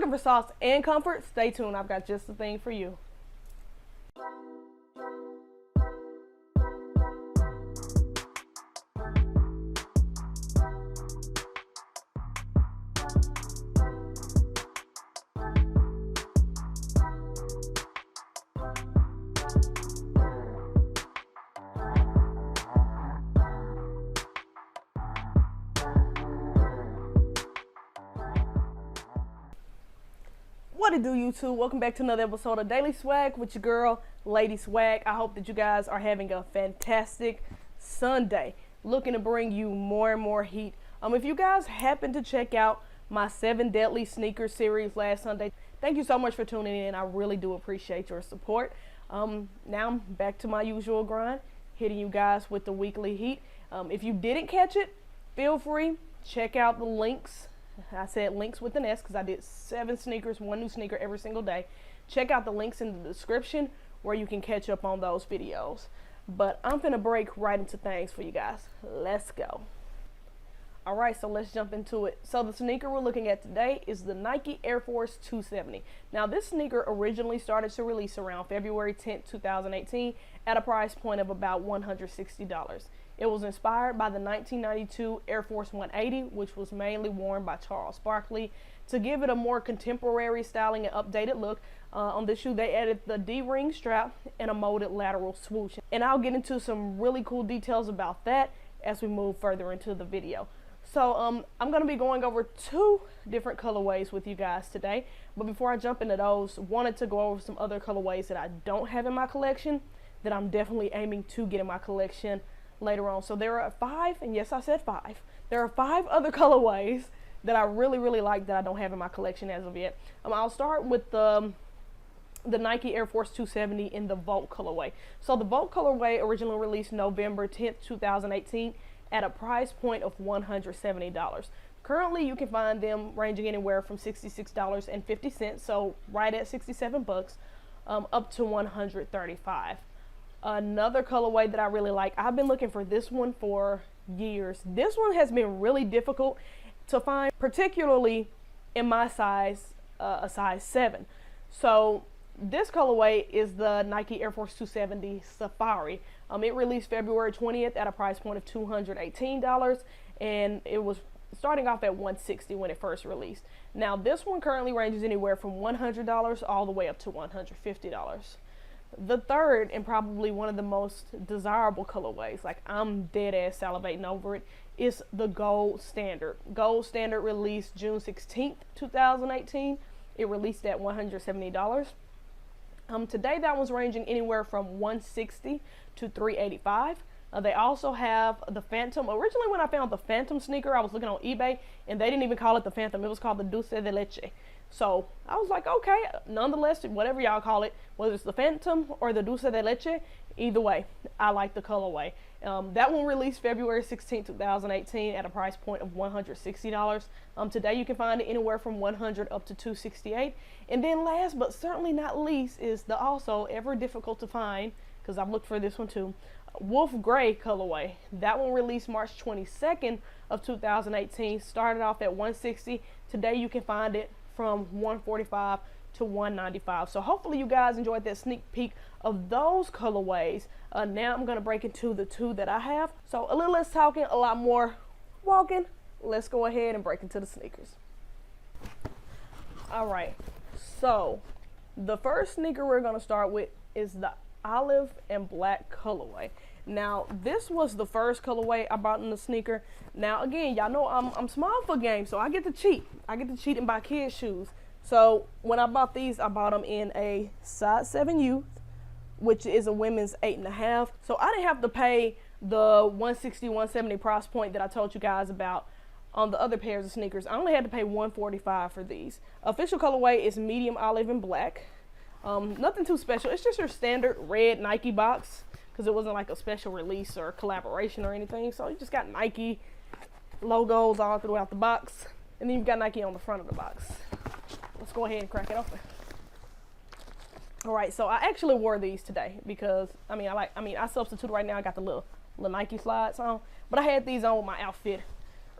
looking for sauce and comfort, stay tuned. I've got just the thing for you. What it do, YouTube? Welcome back to another episode of Daily Swag with your girl, Lady Swag. I hope that you guys are having a fantastic Sunday. Looking to bring you more and more heat. If you guys happen to check out my 7 Deadly Sneakers series last Sunday, thank you so much for tuning in. I really do appreciate your support. Now I'm back to my usual grind, hitting you guys with the weekly heat. If you didn't catch it, feel free, check out the links. I said links with an S because I did 7 sneakers, 1 new sneaker every single day. Check out the links in the description where you can catch up on those videos. But I'm finna break right into things for you guys. Let's go. Alright, so let's jump into it. So the sneaker we're looking at today is the Nike Air Force 270. Now this sneaker originally started to release around February 10th, 2018 at a price point of about $160. It was inspired by the 1992 Air Force 180, which was mainly worn by Charles Barkley. To give it a more contemporary styling and updated look, on this shoe they added the D-ring strap and a molded lateral swoosh. And I'll get into some really cool details about that as we move further into the video. So I'm going to be going over 2 different colorways with you guys today. But before I jump into those, wanted to go over some other colorways that I don't have in my collection that I'm definitely aiming to get in my collection later on. So there are 5, and yes, I said 5. There are 5 other colorways that I really like that I don't have in my collection as of yet. I'll start with the Nike Air Force 270 in the Volt colorway. So the Volt colorway originally released November 10th, 2018 at a price point of $170. Currently, you can find them ranging anywhere from $66.50, so right at 67 bucks, up to $135. Another colorway that I really like, I've been looking for this one for years. This one has been really difficult to find, particularly in my size, a size 7. So this colorway is the Nike Air Force 270 Safari. It released February 20th at a price point of $218, and it was starting off at $160 when it first released. Now this one currently ranges anywhere from $100 all the way up to $150. The third, and probably one of the most desirable colorways, like I'm dead ass salivating over it, is the Gold Standard. Gold Standard released June 16th, 2018. It released at $170. Today that was ranging anywhere from $160 to $385. They also have the Phantom. Originally when I found the Phantom sneaker, I was looking on eBay and they didn't even call it the Phantom. It was called the Dulce de Leche. So I was like, okay, nonetheless, whatever y'all call it, whether it's the Phantom or the Dulce de Leche, either way, I like the colorway. That one released February 16, 2018 at a price point of $160. Today you can find it anywhere from $100 up to $268. And then last but certainly not least is the also ever difficult to find, because I've looked for this one too, Wolf Gray colorway. That one released March 22nd of 2018, started off at $160. Today you can find it from $145 to $195. So hopefully you guys enjoyed that sneak peek of those colorways. Now I'm going to break into the 2 that I have. So a little less talking, a lot more walking. Let's go ahead and break into the sneakers. All right, so the first sneaker we're going to start with is the olive and black colorway. Now this was the first colorway I bought in the sneaker. Now again, y'all know I'm small for game, so I get to cheat. I get to cheat and buy kids shoes. So when I bought these, I bought them in a size 7 youth, which is a women's 8.5. So I didn't have to pay the $160, $170 price point that I told you guys about on the other pairs of sneakers. I only had to pay $145 for these. Official colorway is medium olive and black. Nothing too special. It's just your standard red Nike box, because it wasn't like a special release or collaboration or anything. So you just got Nike logos all throughout the box, and then you've got Nike on the front of the box. Let's go ahead and crack it open. All right, so I actually wore these today because I substitute right now. I got the little Nike slides on, but I had these on with my outfit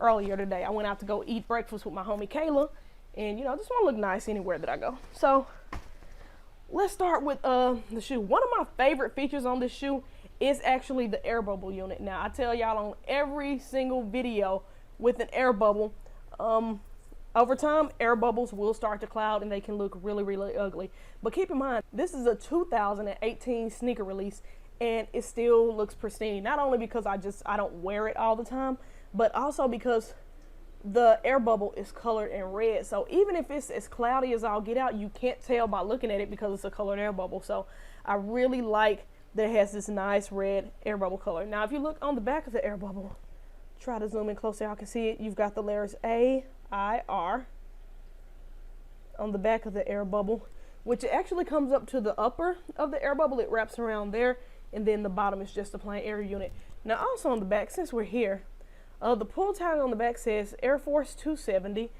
earlier today. I went out to go eat breakfast with my homie Kayla, And, you know, I just want to look nice anywhere that I go. So let's start with the shoe. One of my favorite features on this shoe is actually the air bubble unit. Now, I tell y'all on every single video with an air bubble, over time, air bubbles will start to cloud and they can look really, really ugly. But keep in mind, this is a 2018 sneaker release and it still looks pristine. Not only because I don't wear it all the time, but also because the air bubble is colored in red. So even if it's as cloudy as I'll get out, you can't tell by looking at it because it's a colored air bubble. So I really like that it has this nice red air bubble color. Now, if you look on the back of the air bubble, try to zoom in closer, y'all can see it. You've got the letters A, I, R on the back of the air bubble, which actually comes up to the upper of the air bubble. It wraps around there, and then the bottom is just a plain air unit. Now, also on the back, since we're here, the pull tag on the back says Air Force 270,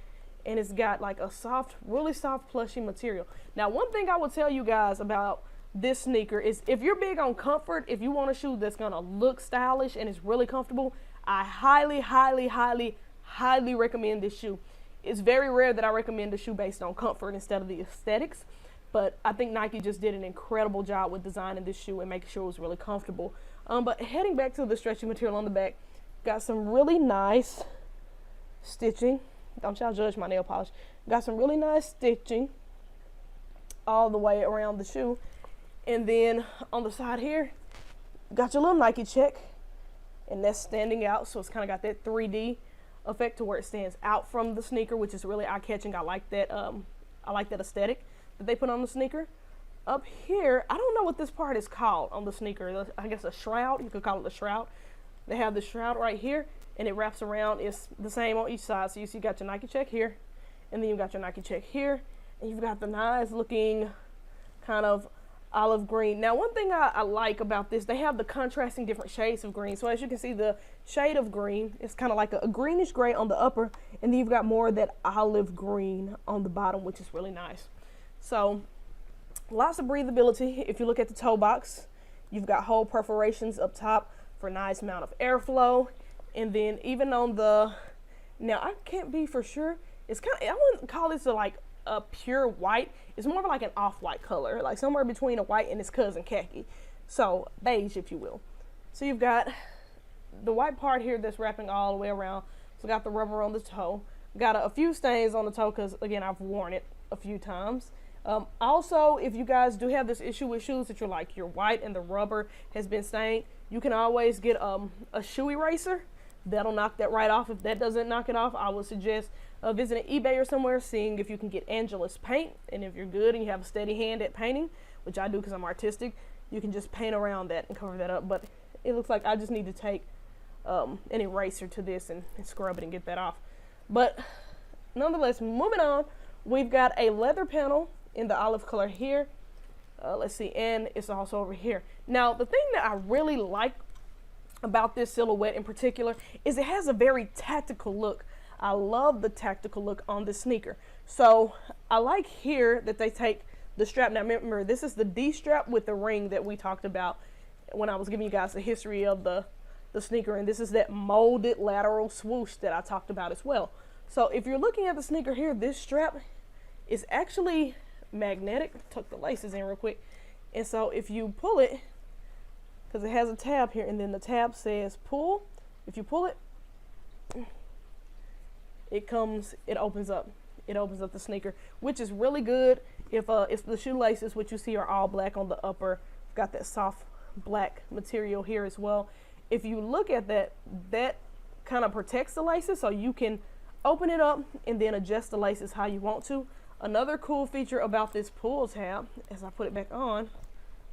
and it's got like a soft, really soft plushy material. Now, one thing I will tell you guys about this sneaker is if you're big on comfort, if you want a shoe that's gonna look stylish and is really comfortable, I highly, highly, highly, highly recommend this shoe. It's very rare that I recommend a shoe based on comfort instead of the aesthetics, but I think Nike just did an incredible job with designing this shoe and making sure it was really comfortable. But heading back to the stretchy material on the back, got some really nice stitching. Don't y'all judge my nail polish. Got some really nice stitching all the way around the shoe. And then on the side here, got your little Nike check, and that's standing out. So it's kind of got that 3D effect to where it stands out from the sneaker, which is really eye-catching. I like that aesthetic that they put on the sneaker. Up here, I don't know what this part is called on the sneaker. I guess a shroud. You could call it a shroud. They have the shroud right here, and it wraps around. It's the same on each side. So you see you got your Nike check here, and then you got your Nike check here, and you've got the nice looking kind of olive green. Now, one thing I like about this, they have the contrasting different shades of green. So as you can see, the shade of green is kind of like a greenish gray on the upper, and then you've got more of that olive green on the bottom, which is really nice. So lots of breathability. If you look at the toe box, you've got hole perforations up top for a nice amount of airflow. And then even on the, now I can't be for sure, it's kind of, I wouldn't call this a pure white. It's more of like an off-white color, like somewhere between a white and its cousin khaki. So beige, if you will. So you've got the white part here that's wrapping all the way around. So got the rubber on the toe. Got a few stains on the toe because again, I've worn it a few times. Also, if you guys do have this issue with shoes that you're white and the rubber has been stained, you can always get a shoe eraser. That'll knock that right off. If that doesn't knock it off, I would suggest visiting eBay or somewhere, seeing if you can get Angelus paint. And if you're good and you have a steady hand at painting, which I do because I'm artistic, you can just paint around that and cover that up. But it looks like I just need to take an eraser to this and scrub it and get that off. But nonetheless, moving on, we've got a leather panel in the olive color here. Let's see, and it's also over here. Now, the thing that I really like about this silhouette in particular is it has a very tactical look. I love the tactical look on this sneaker. So I like here that they take the strap. Now remember, this is the D strap with the ring that we talked about when I was giving you guys the history of the sneaker, and this is that molded lateral swoosh that I talked about as well. So if you're looking at the sneaker here, this strap is actually magnetic. Tuck the laces in real quick. And so if you pull it, because it has a tab here, and then the tab says pull. If you pull it, it opens up. It opens up the sneaker, which is really good if the shoelaces, which you see are all black on the upper, got that soft black material here as well. If you look at that, that kind of protects the laces, so you can open it up and then adjust the laces how you want to. Another cool feature about this pull tab, as I put it back on,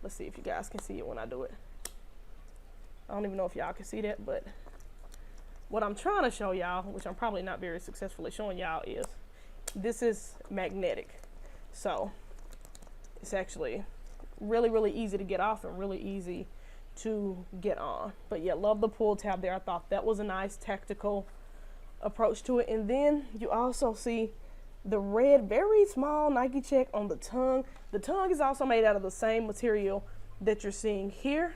let's see if you guys can see it when I do it. I don't even know if y'all can see that, but what I'm trying to show y'all, which I'm probably not very successful at showing y'all, is this is magnetic. So it's actually really, really easy to get off and really easy to get on. But yeah, love the pull tab there. I thought that was a nice tactical approach to it. And then you also see the red, very small Nike check on the tongue. The tongue is also made out of the same material that you're seeing here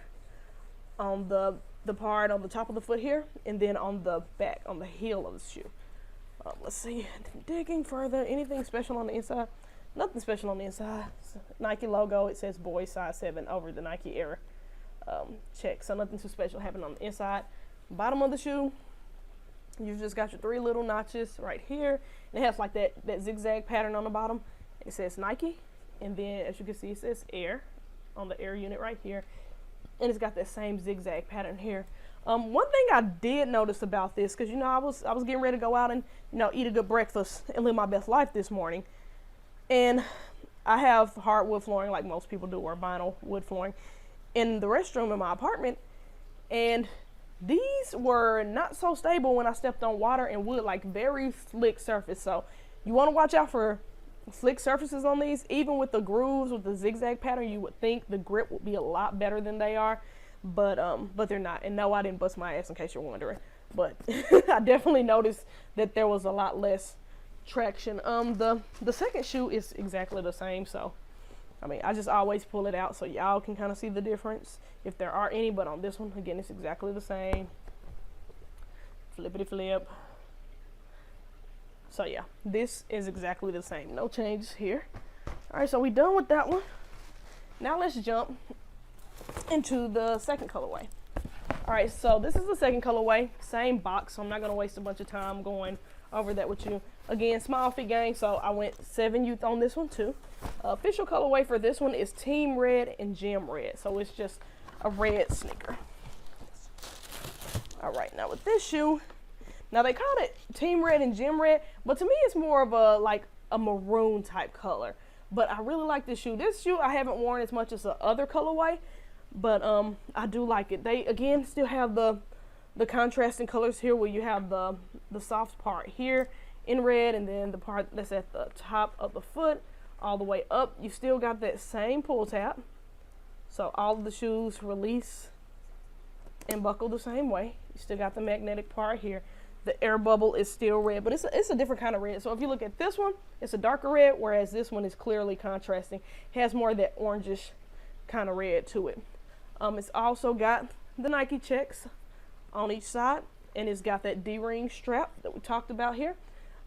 on the part on the top of the foot here, and then on the back, on the heel of the shoe. Let's see, digging further, anything special on the inside? Nothing special on the inside. Nike logo, it says boy size 7 over the Nike Air check. So nothing too special happened on the inside. Bottom of the shoe, you've just got your 3 little notches right here. And it has like that zigzag pattern on the bottom. It says Nike. And then as you can see, it says Air on the Air unit right here. And it's got that same zigzag pattern here. One thing I did notice about this, because you know I was getting ready to go out and eat a good breakfast and live my best life this morning, and I have hardwood flooring like most people do, or vinyl wood flooring in the restroom in my apartment, and these were not so stable when I stepped on water and wood, like very slick surface. So you want to watch out for slick surfaces on these. Even with the grooves with the zigzag pattern, you would think the grip would be a lot better than they are. But they're not. And no, I didn't bust my ass, in case you're wondering. But I definitely noticed that there was a lot less traction. The second shoe is exactly the same. So, I mean, I just always pull it out so y'all can kind of see the difference, if there are any. But on this one, again, it's exactly the same. Flippity flip. So yeah, this is exactly the same. No changes here. All right, so we done with that one. Now let's jump into the second colorway. All right, so this is the second colorway, same box, so I'm not gonna waste a bunch of time going over that with you. Again, small feet gang, so I went 7 youth on this one too. Official colorway for this one is Team Red and Gem Red, so it's just a red sneaker. All right, now with this shoe, now they called it Team Red and Gem Red, but to me it's more of a maroon type color. But I really like this shoe. This shoe I haven't worn as much as the other colorway, but I do like it. They again still have the contrasting colors here, where you have the soft part here in red, and then the part that's at the top of the foot all the way up. You still got that same pull tab, so all of the shoes release and buckle the same way. You still got the magnetic part here. The air bubble is still red, but it's a different kind of red. So if you look at this one, it's a darker red, whereas this one is clearly contrasting. It has more of that orangish kind of red to it. It's also got the Nike checks on each side, and it's got that D-ring strap that we talked about here.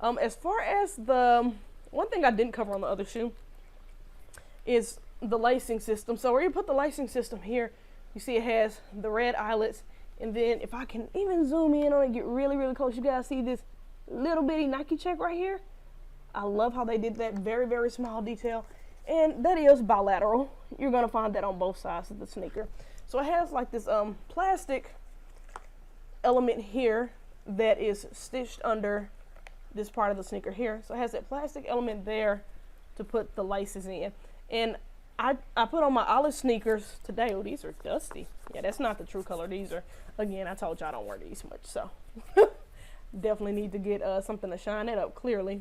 As far as the one thing I didn't cover on the other shoe is the lacing system. So where you put the lacing system here, you see it has the red eyelets. And then if I can even zoom in on it, get really, really close, you guys see this little bitty Nike check right here? I love how they did that very, very small detail. And that is bilateral. You're gonna find that on both sides of the sneaker. So it has like this plastic element here that is stitched under this part of the sneaker here. So it has that plastic element there to put the laces in. And I put on my olive sneakers today. Oh, these are dusty. Yeah, that's not the true color. These are, again, I told you I don't wear these much, so definitely need to get something to shine it up. Clearly,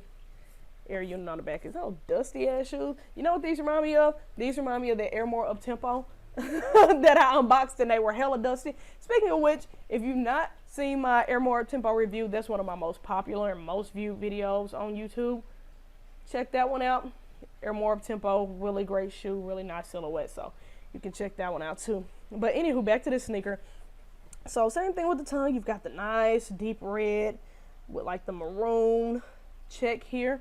air unit on the back is all dusty ass shoes. You know what these remind me of? These remind me of the Air More Uptempo that I unboxed, and they were hella dusty. Speaking of which, if you've not seen my Air More Uptempo review, that's one of my most popular and most viewed videos on YouTube. Check that one out. Air More Uptempo, really great shoe, really nice silhouette, so you can check that one out too. But anywho, back to this sneaker. So same thing with the tongue. You've got the nice deep red with like the maroon check here.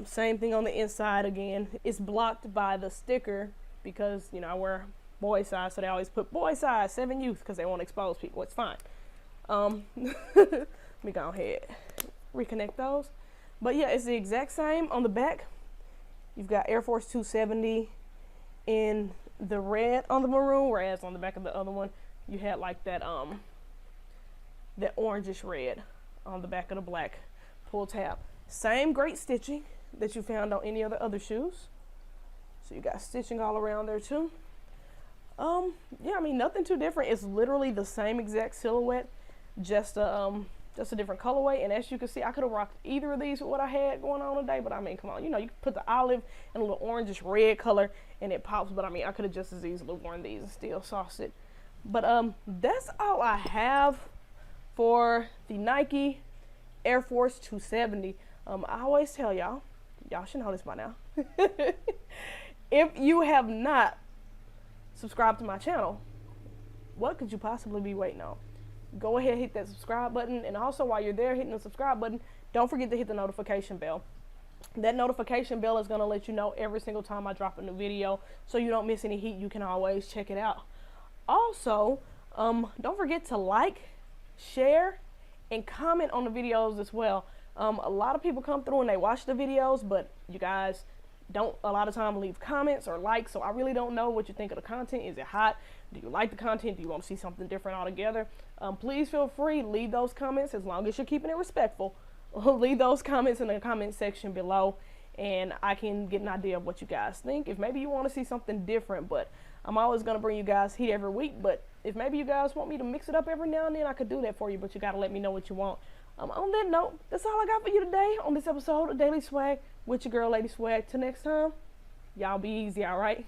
Same thing on the inside. Again, it's blocked by the sticker because, you know, I wear boy size, so they always put boy size 7 youth because they won't expose people. It's fine. Let me go ahead, reconnect those. But yeah, it's the exact same on the back. You've got Air Force 270 in the red on the maroon, whereas on the back of the other one, you had like that that orangish red on the back of the black pull tab. Same great stitching that you found on any of the other shoes. So you got stitching all around there too. Yeah, I mean, nothing too different. It's literally the same exact silhouette, just a different colorway. And as you can see, I could have rocked either of these with what I had going on today, but I mean, come on, you know, you put the olive and a little orangish red color and it pops, but I mean, I could have just as easily worn these and still sauced it. But that's all I have for the Nike Air Force 270. I always tell y'all should know this by now. If you have not subscribed to my channel, what could you possibly be waiting on? Go ahead, hit that subscribe button, and also while you're there hitting the subscribe button, don't forget to hit the notification bell. That notification bell is going to let you know every single time I drop a new video, so you don't miss any heat. You can always check it out. Also, don't forget to like, share, and comment on the videos as well. A lot of people come through and they watch the videos, but you guys don't a lot of time leave comments or likes, so I really don't know what you think of the content. Is it hot? Do you like the content? Do you want to see something different altogether? Please feel free, leave those comments as long as you're keeping it respectful. Leave those comments in the comment section below, and I can get an idea of what you guys think. If maybe you want to see something different, but I'm always going to bring you guys heat every week. But if maybe you guys want me to mix it up every now and then, I could do that for you, but you got to let me know what you want. On that note, that's all I got for you today on this episode of Daily Swag with your girl, Lady Swag. Till next time, y'all be easy, all right?